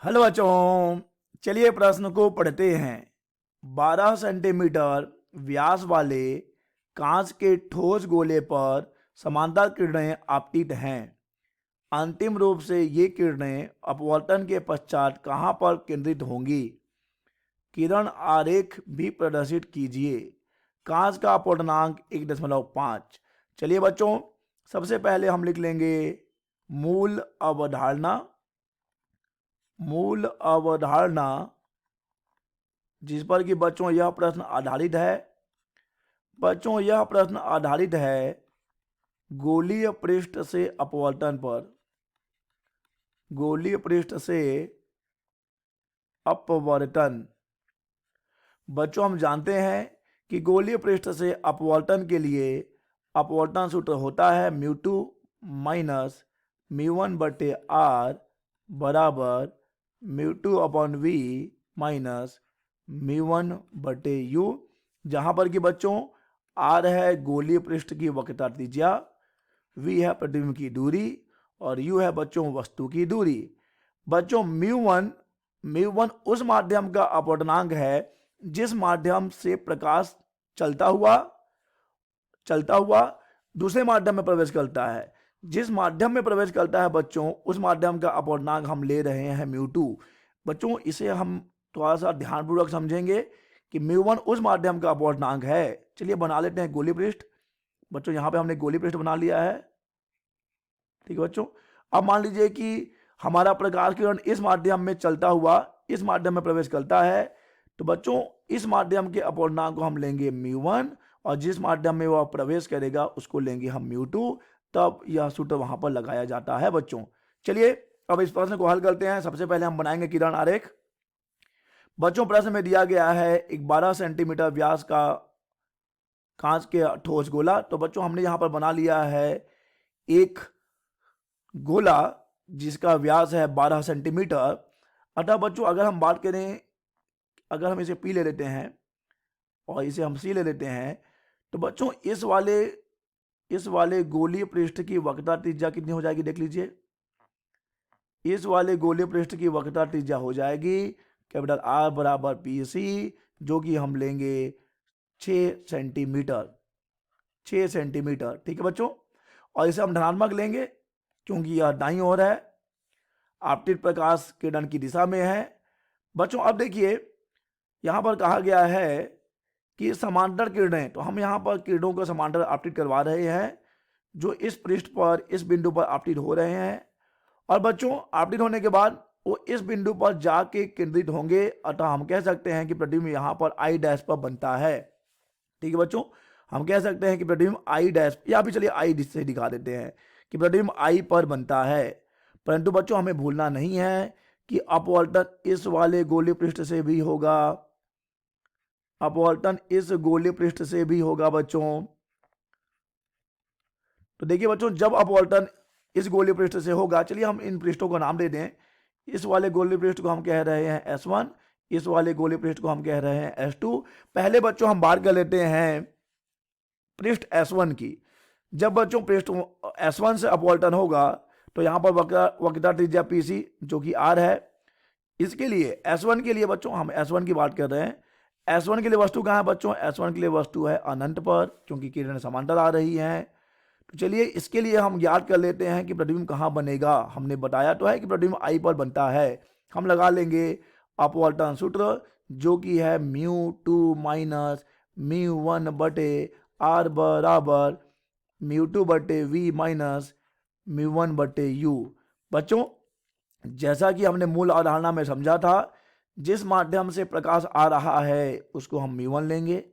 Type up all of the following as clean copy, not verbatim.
Hello बच्चों, चलिए प्रश्न को पढ़ते हैं। 12 सेंटीमीटर व्यास वाले कांच के ठोस गोले पर समांतर किरणें आपतित हैं। अंतिम रूप से ये किरणें अपवर्तन के पश्चात कहाँ पर केंद्रित होंगी? किरण आरेख भी प्रदर्शित कीजिए। कांच का अपवर्तनांक 1.5। चलिए बच्चों, सबसे पहले हम लिख लेंगे मूल अवधारणा। मूल अवधारणा जिस पर कि बच्चों यह प्रश्न आधारित है। बच्चों यह प्रश्न आधारित है गोलीय पृष्ठ से अपवर्तन पर। गोलीय पृष्ठ से अपवर्तन। बच्चों हम जानते हैं कि गोलीय पृष्ठ से अपवर्तन के लिए अपवर्तन सूत्र होता है μ2 माइनस μ1 बटे r बराबर μ2 अपॉन v माइनस μ1 बटे u, जहां पर कि बच्चों r है गोलीय पृष्ठ की वक्रता त्रिज्या, v है प्रतिबिंब की दूरी और u है बच्चों वस्तु की दूरी। बच्चों μ1 उस माध्यम का अपवर्तनांक है जिस माध्यम से प्रकाश चलता हुआ दूसरे माध्यम में प्रवेश करता है। जिस माध्यम में प्रवेश करता है बच्चों उस माध्यम का अपवर्तनांक हम ले रहे हैं μ2। बच्चों इसे हम थोड़ा सा ध्यानपूर्वक समझेंगे कि μ1 उस माध्यम का अपवर्तनांक है। चलिए बना लेते हैं गोलीय पृष्ठ। बच्चों यहां पे हमने गोलीय पृष्ठ बना लिया है। ठीक है बच्चों, अब मान लीजिए कि हमारा प्रकाश किरण इस माध्यम में चलता हुआ इस माध्यम में प्रवेश करता है, तो बच्चों इस माध्यम के अपवर्तनांक को हम लेंगे μ1 और जिस माध्यम में वह प्रवेश करेगा उसको लेंगे हम μ2। तब यह सूत्र वहां पर लगाया जाता है बच्चों। चलिए अब इस प्रश्न को हल करते हैं। सबसे पहले हम बनाएंगे किरण आरेख। बच्चों प्रश्न में दिया गया है एक 12 सेंटीमीटर व्यास का कांच के ठोस गोला। तो बच्चों हमने यहां पर बना लिया है एक गोला जिसका व्यास है 12 सेंटीमीटर। अतः बच्चों अगर हम बात करें, अगर हम इसे पी ले लेते हैं और इसे हम सी ले लेते हैं, तो बच्चों इस वाले गोलीय पृष्ठ की वक्रता त्रिज्या कितनी हो जाएगी? देख लीजिए, इस वाले गोलीय पृष्ठ की वक्रता त्रिज्या हो जाएगी कैपिटल R बराबर PC, जो कि हम लेंगे 6 सेंटीमीटर। 6 सेंटीमीटर, ठीक है बच्चों। और इसे हम धनात्मक लेंगे क्योंकि यह दाईं ओर है, आपतित प्रकाश किरण की दिशा में है। बच्चों अब देखिए यहां पर कहा गया है कि समांतर किरणें, तो हम यहां पर किरणों को समांतर आपतित करवा रहे हैं जो इस पृष्ठ पर इस बिंदु पर आपतित हो रहे हैं। और बच्चों आपतित होने के बाद वो इस बिंदु पर जाके केंद्रित होंगे। अतः हम कह सकते हैं कि प्रतिबिंब यहां पर I डैश पर बनता है। ठीक है बच्चों, हम कह सकते हैं कि प्रतिबिंब I डैश, या फिर चलिए I से दिखा देते हैं कि प्रतिबिंब I पर बनता है। परंतु बच्चों हमें भूलना नहीं है कि अपवर्तन इस वाले गोलीय पृष्ठ से भी होगा। अपवर्तन इस गोलीय पृष्ठ से भी होगा बच्चों। तो देखिए बच्चों जब अपवर्तन इस गोलीय पृष्ठ से होगा, चलिए हम इन पृष्ठों को नाम दे दें। इस वाले गोलीय पृष्ठ को हम कह रहे हैं S1, इस वाले गोलीय पृष्ठ को हम कह रहे हैं S2। पहले बच्चों हम बात कर लेते हैं पृष्ठ S1 की। जब बच्चों पृष्ठ S1 से अपवर्तन होगा तो यहां पर वक्रता त्रिज्या PC जो कि R है। इसके लिए S1 के लिए बच्चों हम S1 की बात कर रहे हैं। S1 के लिए वस्तु कहाँ है बच्चों? S1 के लिए वस्तु है अनंत पर, क्योंकि किरण समांतर आ रही हैं। तो चलिए इसके लिए हम याद कर लेते हैं कि प्रतिबिंब कहाँ बनेगा। हमने बताया तो है कि प्रतिबिंब I पर बनता है। हम लगा लेंगे अपवर्तन सूत्र जो कि है μ2 माइनस μ1 बटे R बराबर μ2 बटे V माइनस μ1 बटे U। बच्चों जैसा कि हमने मूल अवधारणा में समझा था, जिस माध्यम से प्रकाश आ रहा है उसको हम μ1 लेंगे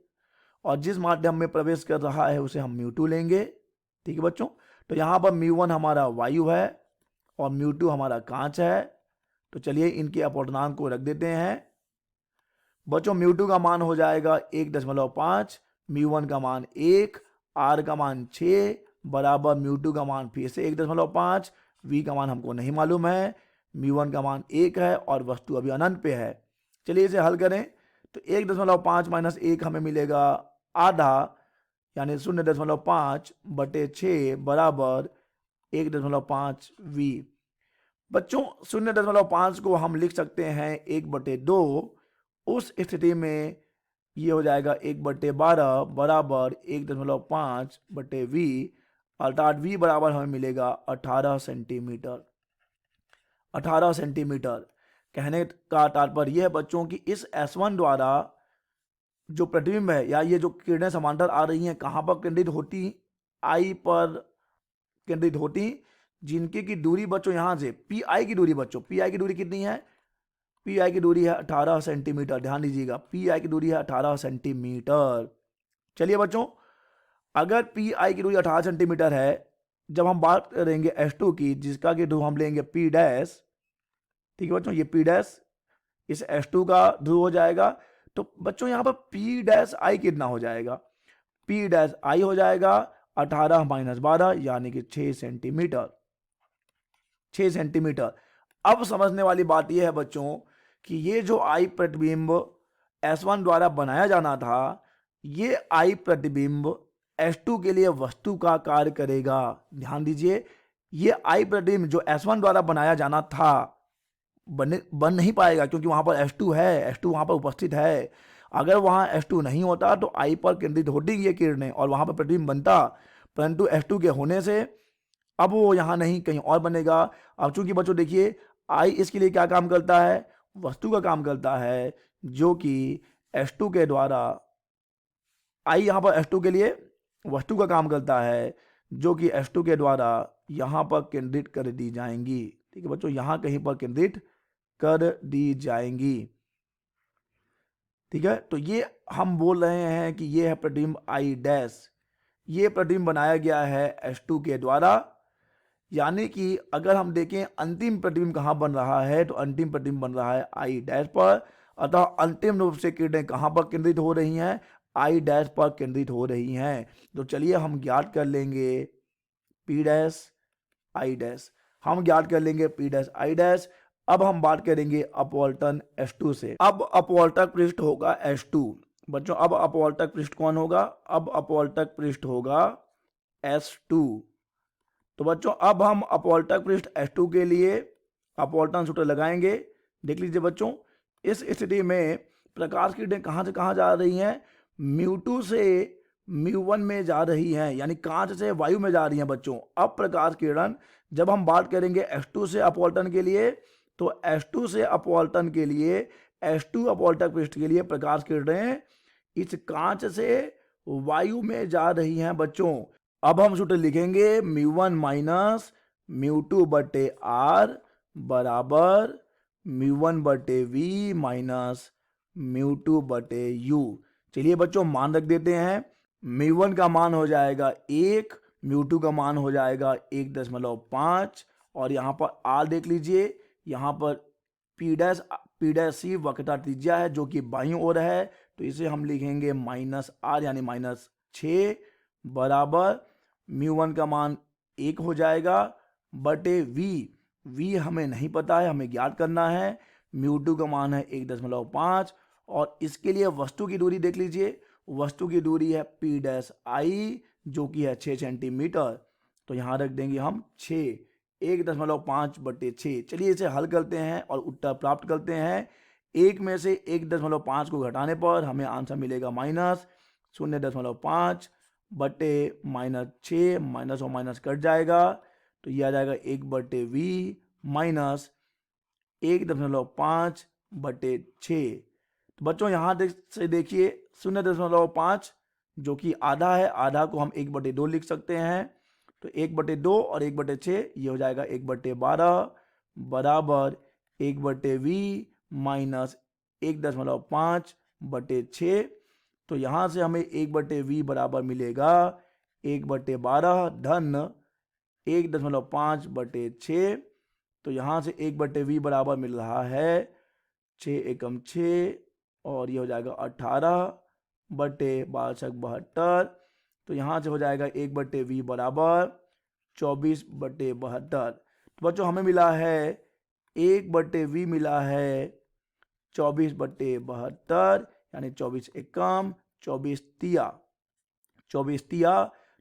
और जिस माध्यम में प्रवेश कर रहा है उसे हम μ2 लेंगे। ठीक है बच्चों, तो यहां पर μ1 हमारा वायु है और μ2 हमारा कांच है। तो चलिए इनके अपवर्तनांक को रख देते हैं। बच्चों μ2 का मान हो जाएगा 1.5, μ1 का मान 1, R का मान 6 बराबर μ2 का मान फिर से 1.5, V का मान हमको नहीं मालूम है, μ1 का मान 1 है और वस्तु अभी अनंत पे है। चलिए इसे हल करें तो 1.5 माइनस 1 हमें मिलेगा आधा, यानी 0.5 बटे 6 बराबर 1.5 V। बच्चों 0.5 को हम लिख सकते हैं 1/2। उस स्थिति में ये हो जाएगा 1/12 बराबर 1.5/v, अर्थात v बराबर हमें मिलेगा 18 सेंटीमीटर। 18 सेंटीमीटर। कहने का तात्पर्य यह है बच्चों कि इस S1 द्वारा जो प्रतिबिंब है या ये जो किरणें समांतर आ रही हैं कहाँ पर केंद्रित होती, आई पर केंद्रित होती, जिनकी की दूरी बच्चों यहाँ से पी आई की दूरी, बच्चों पी आई की दूरी कितनी है, पी आई की दूरी है 18 सेंटीमीटर। ध्यान दीजिएगा पी आई की दूरी है 18 सेंटीमीटर। चलिए बच्चों, अगर पी आई की दूरी 18 सेंटीमीटर है, जब हम बात करेंगे S2 की, जिसका कि ध्रुव हम लेंगे P डैश, ठीक है बच्चों, ये P डैश इस S2 का ध्रुव हो जाएगा। तो बच्चों यहाँ पर P डैश आई कितना हो जाएगा, P डैश आई हो जाएगा 18 - 12 यानी कि 6 सेंटीमीटर। 6 सेंटीमीटर। अब समझने वाली बात यह है बच्चों कि ये जो आई प्रतिबिंब S1 द्वारा बनाया जाना था, ये आई प्रतिबिंब S2 के लिए वस्तु का कार्य करेगा। ध्यान दीजिए, ये आई प्रतिबिंब जो S1 द्वारा बनाया जाना था बन नहीं पाएगा, क्योंकि वहां पर S2 है, S2 वहां पर उपस्थित है। अगर वहां S2 नहीं होता तो आई पर केंद्रित होती ये किरणें और वहां पर प्रतिबिंब बनता, परंतु S2 के होने से अब वो यहाँ नहीं कहीं और बनेगा। अब चूंकि बच्चों देखिए आई इसके लिए क्या काम करता है, वस्तु का काम करता है, जो कि S2 के द्वारा, आई यहाँ पर S2 के लिए वस्तु का काम करता है, जो कि S2 के द्वारा यहाँ पर केंद्रित कर दी जाएंगी। ठीक है बच्चों, यहाँ कहीं पर केंद्रित कर दी जाएंगी। ठीक है, तो ये हम बोल रहे हैं कि ये है प्रतिबिंब आई डैश। ये प्रतिबिंब बनाया गया है S2 के द्वारा, यानी कि अगर हम देखें अंतिम प्रतिबिंब कहाँ बन रहा है, तो अंतिम प्रतिबिंब बन रहा है आई डैश पर। अतः अंतिम रूप से किरणें कहाँ पर केंद्रित हो रही हैं, आई डैश पर केंद्रित हो रही हैं। तो चलिए हम ज्ञात कर लेंगे P डैश आई डैश, हम ज्ञात कर लेंगे P डैश आई डैश। अब हम बात करेंगे अपवर्तन S2 से। अब अपवर्तक पृष्ठ होगा S2 बच्चों। अब अपवर्तक पृष्ठ कौन होगा, अब अपवर्तक पृष्ठ होगा S2। तो बच्चों अब हम अपवर्तक पृष्ठ S2 के लिए अपवर्तन सूत्र लगाएंगे। देख लीजिए बच्चों, इस स्थिति में प्रकाश की किरणें कहाँ से कहाँ जा रही हैं, μ2 से μ1 में जा रही हैं, यानी कांच से वायु में जा रही हैं बच्चों। अब प्रकाश किरण, जब हम बात करेंगे S2 से अपवर्तन के लिए, तो S2 से अपवर्तन के लिए, S2 अपवर्तक पृष्ठ के लिए प्रकाश किरणें इस कांच से वायु में जा रही हैं बच्चों। अब हम सूत्र लिखेंगे μ1 माइनस μ2 बटे R बराबर μ1 बटे V माइनस μ2 बटे U। चलिए बच्चों मान रख देते हैं, μ1 का मान हो जाएगा 1, μ2 का मान हो जाएगा 1.5, और यहाँ पर R देख लीजिए, यहाँ पर P डैश C वक्रता त्रिज्या है जो कि बाईं ओर है, तो इसे हम लिखेंगे -R यानी -6 बराबर μ1 का मान 1 हो जाएगा बटे V हमें नहीं पता है, हमें ज्ञात करना है। μ2 का मान है 1.5, और इसके लिए वस्तु की दूरी देख लीजिए, वस्तु की दूरी है P डैश आई जो कि है 6 सेंटीमीटर। तो यहाँ रख देंगे हम 6, 1.5 बटे 6। चलिए इसे हल करते हैं और उत्तर प्राप्त करते हैं। 1 में से 1.5 को घटाने पर हमें आंसर मिलेगा -0.5 बटे -6, माइनस और माइनस कट जाएगा, तो ये आ जाएगा 1/V माइनस 1.5 बटे 6। तो बच्चों यहाँ से देखिए 0.5 जो कि आधा है, आधा को हम 1/2 लिख सकते हैं, तो 1/2 और 1/6 ये हो जाएगा 1/12 बराबर 1/V माइनस 1.5 बटे 6। तो यहाँ से हमें 1/V बराबर मिलेगा 1/12 धन 1.5 बटे 6। तो यहाँ से 1/V बराबर मिल रहा है 6 एकम 6, और ये हो जाएगा 18 बटे 12×72। तो यहाँ से हो जाएगा 1/V बराबर 24/72। तो बच्चों हमें मिला है 1/V मिला है 24/72, यानी 24 एकम 24 तिया।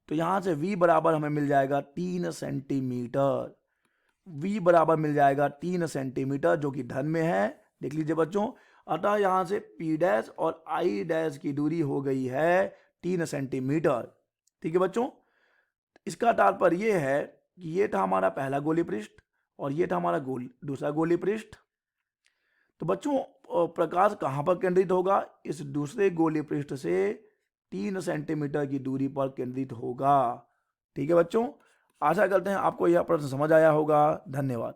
तो यहाँ से V बराबर हमें मिल जाएगा 3 सेंटीमीटर। v बराबर मिल जाएगा 3 सेंटीमीटर, जो कि धन में है। देख लीजिए बच्चों, अतः यहां से p डैश और i डैश की दूरी हो गई है 3 सेंटीमीटर। ठीक है बच्चों, इसका तात्पर्य यह है कि ये था हमारा पहला गोलीय पृष्ठ और ये था हमारा दूसरा गोलीय पृष्ठ। तो बच्चों प्रकाश कहां पर केंद्रित होगा? इस दूसरे गोलीय पृष्ठ से 3 सेंटीमीटर की दूरी पर केंद्रित होगा। ठीक है बच्चों, आशा करते हैं आपको यह प्रश्न समझ आया होगा। धन्यवाद।